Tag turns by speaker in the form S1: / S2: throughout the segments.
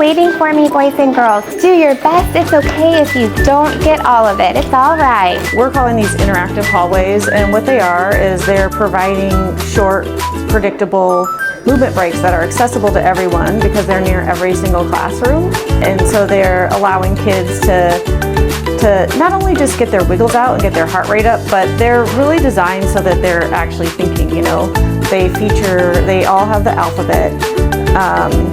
S1: waiting for me, boys and girls. Do your best. It's okay if you don't get all of it. It's all right.
S2: We're calling these interactive hallways, and what they are is they're providing short, predictable movement breaks that are accessible to everyone because they're near every single classroom. And so they're allowing kids to not only just get their wiggles out and get their heart rate up, but they're really designed so that they're actually thinking, you know. They all have the alphabet.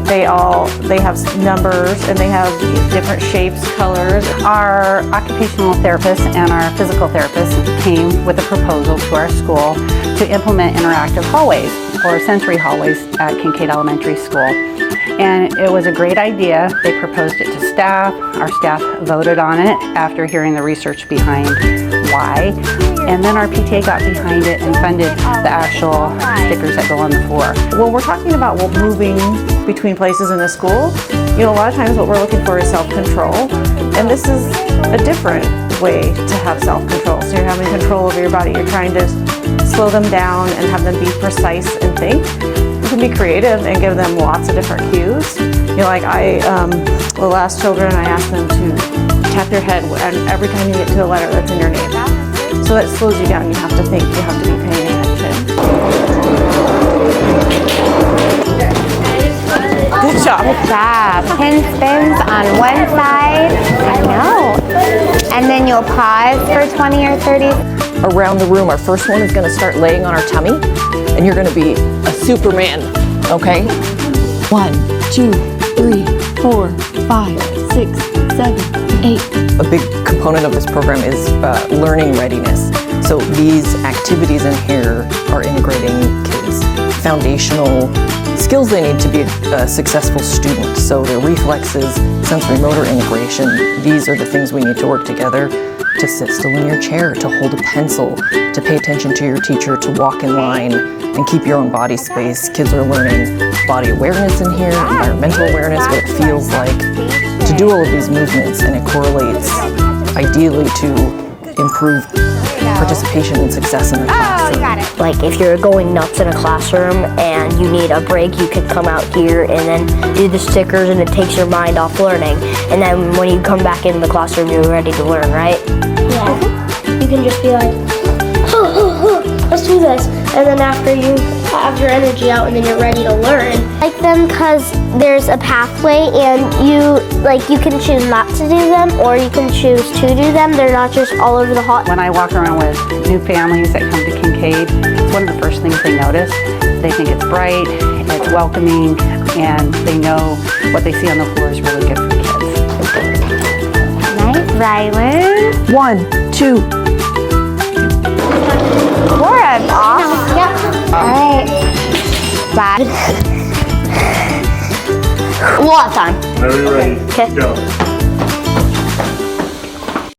S2: They have numbers, and they have different shapes, colors.
S3: Our occupational therapist and our physical therapist came with a proposal to our school to implement interactive hallways or sensory hallways at Kincaid Elementary School. And it was a great idea. They proposed it to staff. Our staff voted on it after hearing the research behind why. And then our PTA got behind it and funded the actual stickers that go on the floor.
S2: When we're talking about moving between places in a school, you know, a lot of times what we're looking for is self-control. And this is a different way to have self-control. So you're having control over your body. You're trying to slow them down and have them be precise and think. You can be creative and give them lots of different cues. You know, like the last children, I asked them to tap their head every time you get to a letter that's in your name. So that slows you down. You have to think. You have to be paying attention. Good job.
S1: Good job. Pin spins on one side. I know. And then you'll pause for 20 or 30.
S4: Around the room, our first one is going to start laying on our tummy, and you're going to be a Superman, okay? 1, 2, 3, 4, 5, 6, 7, 8. A big component of this program is learning readiness. So these activities in here are integrating kids' foundational skills they need to be a successful student. So their reflexes, sensory motor integration, these are the things we need to work together to sit still in your chair, to hold a pencil, to pay attention to your teacher, to walk in line, and keep your own body space. Kids are learning body awareness in here, environmental awareness, what it feels like to do all of these movements, and it correlates ideally to improve participation and success in the classroom.
S1: Oh, you got it.
S5: Like if you're going nuts in a classroom and you need a break, you could come out here and then do the stickers, and it takes your mind off learning. And then when you come back in the classroom, you're ready to learn, right?
S6: Yeah. You can just be like, let's do this. And then after you have your energy out and then you're ready to learn.
S7: I like them because there's a pathway, and you can choose not to do them or you can choose to do them. They're not just all over the hall.
S3: When I walk around with new families that come to Kincaid, it's one of the first things they notice. They think it's bright, it's welcoming, and they know what they see on the floor is really good for kids.
S1: Nice, Rylan.
S4: 1, 2.
S1: Laura's off.
S7: Yep.
S1: All right. Bye.
S6: A lot of time.
S8: Whenever you're ready,
S6: Okay.
S8: go.